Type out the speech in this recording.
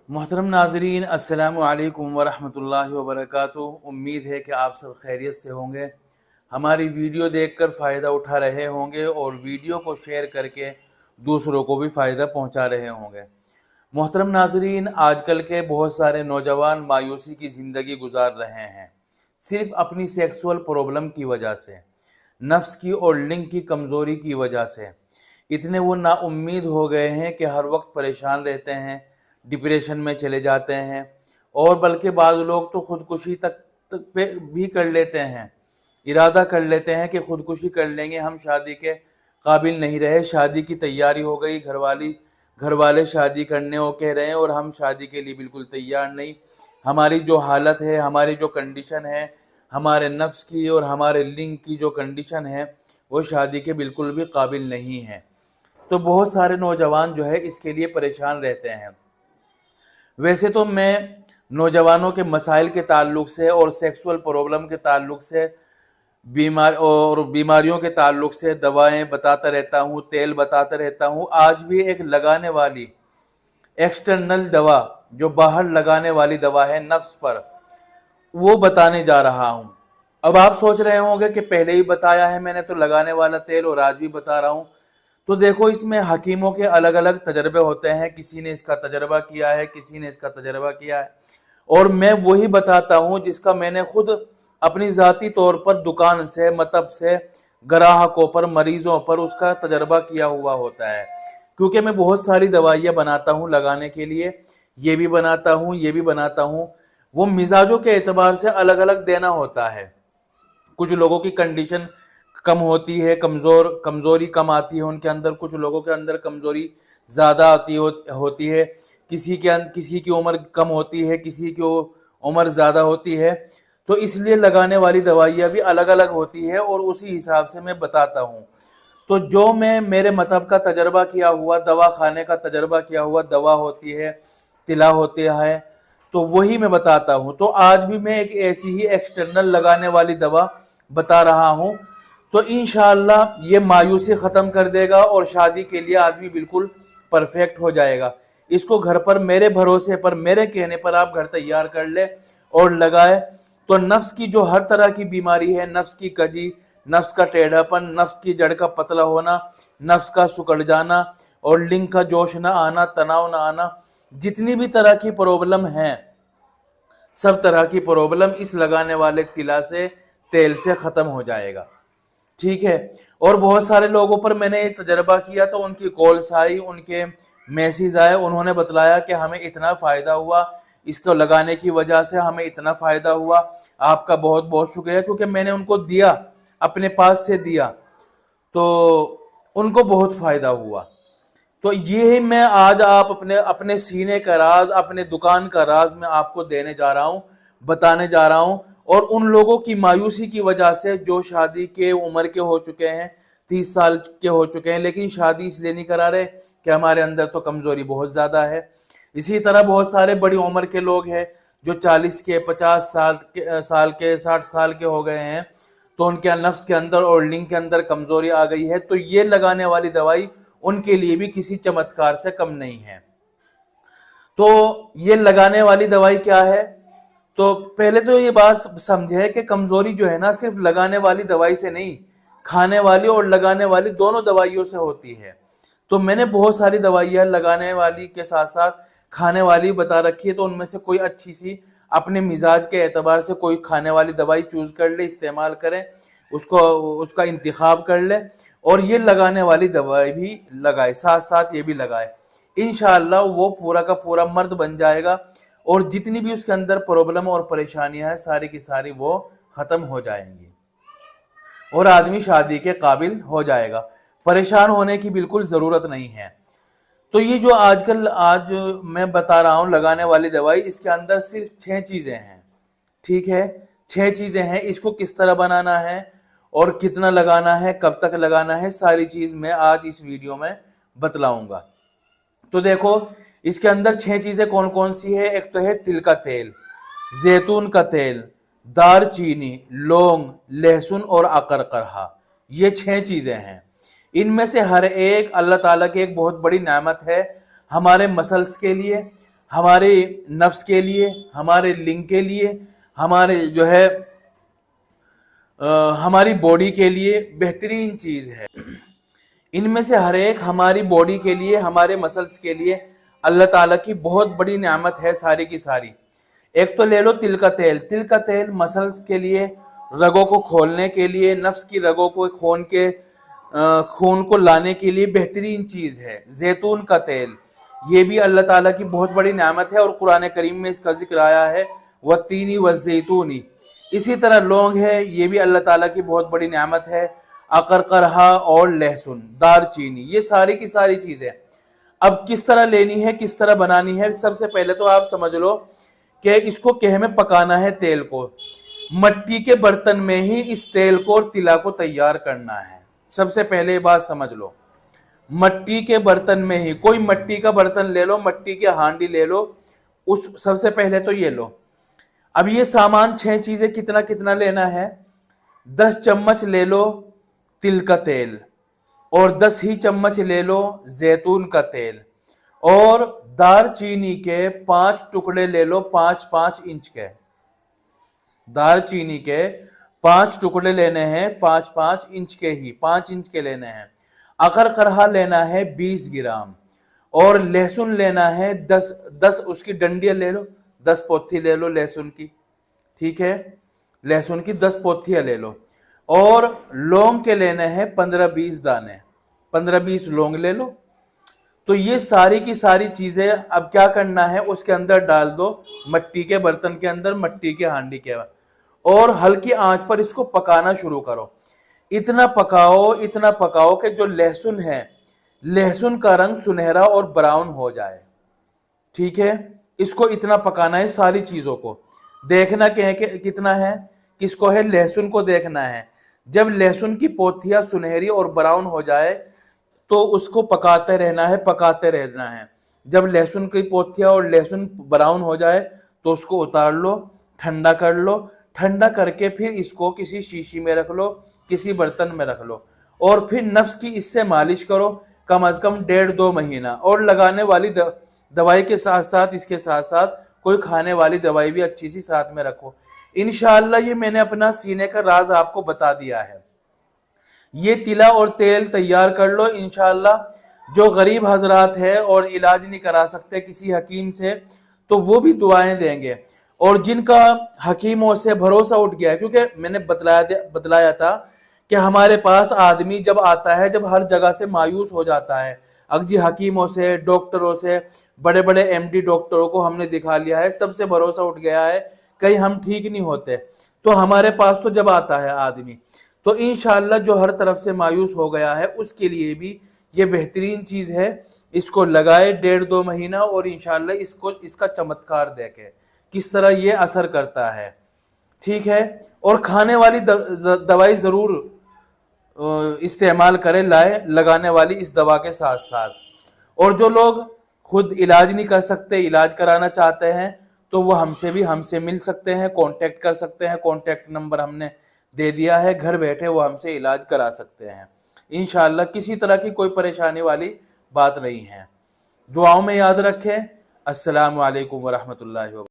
محترم ناظرین، السلام علیکم ورحمۃ اللہ وبرکاتہ۔ امید ہے کہ آپ سب خیریت سے ہوں گے، ہماری ویڈیو دیکھ کر فائدہ اٹھا رہے ہوں گے اور ویڈیو کو شیئر کر کے دوسروں کو بھی فائدہ پہنچا رہے ہوں گے۔ محترم ناظرین، آج کل کے بہت سارے نوجوان مایوسی کی زندگی گزار رہے ہیں، صرف اپنی سیکسول پرابلم کی وجہ سے، نفس کی اور لنگ کی کمزوری کی وجہ سے اتنے وہ نا امید ہو گئے ہیں کہ ہر وقت پریشان رہتے ہیں، ڈپریشن میں چلے جاتے ہیں، اور بلکہ بعض لوگ تو خودکشی تک پہ بھی کر لیتے ہیں، ارادہ کر لیتے ہیں کہ خودکشی کر لیں گے، ہم شادی کے قابل نہیں رہے، شادی کی تیاری ہو گئی، گھر والے شادی کرنے کو کہہ رہے ہیں اور ہم شادی کے لیے بالکل تیار نہیں، ہماری جو حالت ہے، ہماری جو کنڈیشن ہے، ہمارے نفس کی اور ہمارے لنگ کی جو کنڈیشن ہے وہ شادی کے بالکل بھی قابل نہیں ہے۔ تو بہت سارے نوجوان جو ہے اس کے لیے پریشان رہتے ہیں۔ ویسے تو میں نوجوانوں کے مسائل کے تعلق سے اور سیکسول پرابلم کے تعلق سے بیماریوں کے تعلق سے دوائیں بتاتا رہتا ہوں، تیل بتاتا رہتا ہوں۔ آج بھی ایک لگانے والی ایکسٹرنل دوا، جو باہر لگانے والی دوا ہے نفس پر، وہ بتانے جا رہا ہوں۔ اب آپ سوچ رہے ہوں گے کہ پہلے ہی بتایا ہے میں نے تو لگانے والا تیل، اور آج بھی بتا رہا ہوں۔ تو دیکھو، اس میں حکیموں کے الگ الگ تجربے ہوتے ہیں، کسی نے اس کا تجربہ کیا ہے، کسی نے اس کا تجربہ کیا ہے، اور میں وہی بتاتا ہوں جس کا میں نے خود اپنی ذاتی طور پر دکان سے، مطب سے، گراہکوں پر، مریضوں پر اس کا تجربہ کیا ہوا ہوتا ہے، کیونکہ میں بہت ساری دوائیاں بناتا ہوں لگانے کے لیے، یہ بھی بناتا ہوں، یہ بھی بناتا ہوں۔ وہ مزاجوں کے اعتبار سے الگ الگ دینا ہوتا ہے۔ کچھ لوگوں کی کنڈیشن کم ہوتی ہے، کمزوری کم آتی ہے ان کے اندر، کچھ لوگوں کے اندر کمزوری زیادہ ہوتی ہے، کسی کی عمر کم ہوتی ہے، کسی کی عمر زیادہ ہوتی ہے، تو اس لیے لگانے والی دوائیاں بھی الگ الگ ہوتی ہے اور اسی حساب سے میں بتاتا ہوں۔ تو جو میں میرے مطلب کا تجربہ کیا ہوا، دوا خانے کا تجربہ کیا ہوا دوا ہوتی ہے، طلا ہوتی ہے، تو وہی میں بتاتا ہوں۔ تو آج بھی میں ایک ایسی ہی ایکسٹرنل لگانے والی دوا بتا رہا ہوں، تو انشاءاللہ یہ مایوسی ختم کر دے گا اور شادی کے لیے آدمی بالکل پرفیکٹ ہو جائے گا۔ اس کو گھر پر میرے بھروسے پر، میرے کہنے پر آپ گھر تیار کر لے اور لگائے، تو نفس کی جو ہر طرح کی بیماری ہے، نفس کی کجی، نفس کا ٹیڑھا پن، نفس کی جڑ کا پتلا ہونا، نفس کا سکڑ جانا اور لنگ کا جوش نہ آنا، تناؤ نہ آنا، جتنی بھی طرح کی پرابلم ہیں، سب طرح کی پرابلم اس لگانے والے طلا سے، تیل سے ختم ہو جائے گا، ٹھیک ہے۔ اور بہت سارے لوگوں پر میں نے یہ تجربہ کیا تو ان کی کالز آئی، ان کے میسیج آئے، انہوں نے بتلایا کہ ہمیں اتنا فائدہ ہوا، اس کو لگانے کی وجہ سے ہمیں اتنا فائدہ ہوا، آپ کا بہت بہت شکریہ، کیونکہ میں نے ان کو دیا، اپنے پاس سے دیا، تو ان کو بہت فائدہ ہوا۔ تو یہ میں آج آپ اپنے سینے کا راز، اپنے دکان کا راز میں آپ کو دینے جا رہا ہوں، بتانے جا رہا ہوں، اور ان لوگوں کی مایوسی کی وجہ سے جو شادی کے عمر کے ہو چکے ہیں، 30 سال کے ہو چکے ہیں، لیکن شادی اس لیے نہیں کرا رہے کہ ہمارے اندر تو کمزوری بہت زیادہ ہے۔ اسی طرح بہت سارے بڑی عمر کے لوگ ہیں جو 40 کے، 50 سال کے، 60 سال کے ہو گئے ہیں، تو ان کے نفس کے اندر اور لنگ کے اندر کمزوری آ گئی ہے، تو یہ لگانے والی دوائی ان کے لیے بھی کسی چمتکار سے کم نہیں ہے۔ تو یہ لگانے والی دوائی کیا ہے؟ تو پہلے تو یہ بات سمجھے کہ کمزوری جو ہے نا، صرف لگانے والی دوائی سے نہیں، کھانے والی اور لگانے والی دونوں دوائیوں سے ہوتی ہے۔ تو میں نے بہت ساری دوائیاں لگانے والی کے ساتھ ساتھ کھانے والی بتا رکھی ہے، تو ان میں سے کوئی اچھی سی اپنے مزاج کے اعتبار سے کوئی کھانے والی دوائی چوز کر لے، استعمال کریں، اس کا انتخاب کر لے، اور یہ لگانے والی دوائی بھی لگائے، ساتھ ساتھ یہ بھی لگائے، انشاءاللہ وہ پورا کا پورا مرد بن جائے گا، اور جتنی بھی اس کے اندر پرابلم اور پریشانیاں ہیں ساری کی ساری وہ ختم ہو جائیں گی، اور آدمی شادی کے قابل ہو جائے گا۔ پریشان ہونے کی بالکل ضرورت نہیں ہے۔ تو یہ جو آج میں بتا رہا ہوں لگانے والی دوائی، اس کے اندر صرف 6 چیزیں ہیں، ٹھیک ہے، 6 چیزیں ہیں۔ اس کو کس طرح بنانا ہے اور کتنا لگانا ہے، کب تک لگانا ہے، ساری چیز میں آج اس ویڈیو میں بتلاؤں گا۔ تو دیکھو، اس کے اندر 6 چیزیں کون کون سی ہے۔ ایک تو ہے تل کا تیل، زیتون کا تیل، دار چینی، لونگ، لہسن اور عقرقرہ، یہ 6 چیزیں ہیں۔ ان میں سے ہر ایک اللہ تعالیٰ کی ایک بہت بڑی نعمت ہے ہمارے مسلز کے لیے، ہمارے نفس کے لیے، ہمارے لنگ کے لیے، ہمارے جو ہے ہماری باڈی کے لیے بہترین چیز ہے۔ ان میں سے ہر ایک ہماری باڈی کے لیے، ہمارے مسلز کے لیے اللہ تعالیٰ کی بہت بڑی نعمت ہے ساری کی ساری۔ ایک تو لے لو تل کا تیل۔ تل کا تیل مسلز کے لیے، رگوں کو کھولنے کے لیے، نفس کی رگوں کو خون کو لانے کے لیے بہترین چیز ہے۔ زیتون کا تیل، یہ بھی اللہ تعالیٰ کی بہت بڑی نعمت ہے، اور قرآن کریم میں اس کا ذکر آیا ہے وَالتِّینِ وَالزَّیتُونِ۔ اسی طرح لونگ ہے، یہ بھی اللہ تعالیٰ کی بہت بڑی نعمت ہے۔ عقرقرہ اور لہسن، دار چینی، یہ ساری کی ساری چیزیں اب کس طرح لینی ہے، کس طرح بنانی ہے۔ سب سے پہلے تو آپ سمجھ لو کہ اس کو کہہ میں پکانا ہے تیل کو۔ مٹی کے برتن میں ہی اس تیل کو اور تلا کو تیار کرنا ہے۔ سب سے پہلے یہ بات سمجھ لو، مٹی کے برتن میں ہی، کوئی مٹی کا برتن لے لو، مٹی کے ہانڈی لے لو، سب سے پہلے تو یہ لو۔ اب یہ سامان 6 چیزیں کتنا کتنا لینا ہے؟ 10 چمچ لے لو تل کا تیل، اور 10 ہی چمچ لے لو زیتون کا تیل، اور دار چینی کے 5 ٹکڑے لے لو، 5 انچ کے۔ دار چینی کے 5 ٹکڑے لینے ہیں، 5 انچ کے ہی، 5 انچ کے لینے ہیں۔ عقرقرہ لینا ہے 20 گرام، اور لہسن لینا ہے 10 اس کی ڈنڈیاں لے لو، 10 پوتھی لے لو لہسن کی، ٹھیک ہے، لہسن کی 10 پوتھیاں لے لو۔ اور لونگ کے لینے ہیں 15-20 دانے، 15-20 لونگ لے لو۔ تو یہ ساری کی ساری چیزیں اب کیا کرنا ہے، اس کے اندر ڈال دو، مٹی کے برتن کے اندر، مٹی کے ہانڈی کے، اور ہلکی آنچ پر اس کو پکانا شروع کرو۔ اتنا پکاؤ کہ جو لہسن ہے، لہسن کا رنگ سنہرا اور براؤن ہو جائے، ٹھیک ہے۔ اس کو اتنا پکانا ہے، ساری چیزوں کو دیکھنا کہ کتنا ہے، کس کو ہے، لہسن کو دیکھنا ہے۔ جب لہسن کی پوتھیاں سنہری اور براؤن ہو جائے تو اس کو پکاتے رہنا ہے۔ جب لہسن کی پوتھیاں اور لہسن براؤن ہو جائے تو اس کو اتار لو، ٹھنڈا کر لو، ٹھنڈا کر کے پھر اس کو کسی شیشی میں رکھ لو، کسی برتن میں رکھ لو، اور پھر نفس کی اس سے مالش کرو کم از کم 1.5-2 مہینہ، اور لگانے والی دوائی کے ساتھ ساتھ، اس کے ساتھ ساتھ کوئی کھانے والی دوائی بھی اچھی سی ساتھ میں رکھو۔ انشاءاللہ یہ میں نے اپنا سینے کا راز آپ کو بتا دیا ہے۔ یہ تلا اور تیل تیار کر لو انشاءاللہ۔ جو غریب حضرات ہیں اور علاج نہیں کرا سکتے کسی حکیم سے، تو وہ بھی دعائیں دیں گے، اور جن کا حکیموں سے بھروسہ اٹھ گیا ہے، کیونکہ میں نے بتلایا تھا کہ ہمارے پاس آدمی جب آتا ہے، جب ہر جگہ سے مایوس ہو جاتا ہے، جی حکیموں سے، ڈاکٹروں سے، بڑے بڑے MD ڈاکٹروں کو ہم نے دکھا لیا ہے، سب سے بھروسہ اٹھ گیا ہے، کہیں ہم ٹھیک نہیں ہوتے، تو ہمارے پاس تو جب آتا ہے آدمی، تو انشاءاللہ جو ہر طرف سے مایوس ہو گیا ہے اس کے لیے بھی یہ بہترین چیز ہے۔ اس کو لگائے 1.5-2 مہینہ، اور انشاءاللہ اس کا چمتکار دیکھے کس طرح یہ اثر کرتا ہے، ٹھیک ہے۔ اور کھانے والی دوائی ضرور استعمال کریں، لگانے والی اس دوا کے ساتھ ساتھ۔ اور جو لوگ خود علاج نہیں کر سکتے، علاج کرانا چاہتے ہیں، تو وہ ہم سے مل سکتے ہیں، کانٹیکٹ کر سکتے ہیں، کانٹیکٹ نمبر ہم نے دے دیا ہے، گھر بیٹھے وہ ہم سے علاج کرا سکتے ہیں انشاءاللہ۔ کسی طرح کی کوئی پریشانی والی بات نہیں ہے۔ دعاؤں میں یاد رکھیں۔ السلام علیکم ورحمۃ اللہ وبرکاتہ۔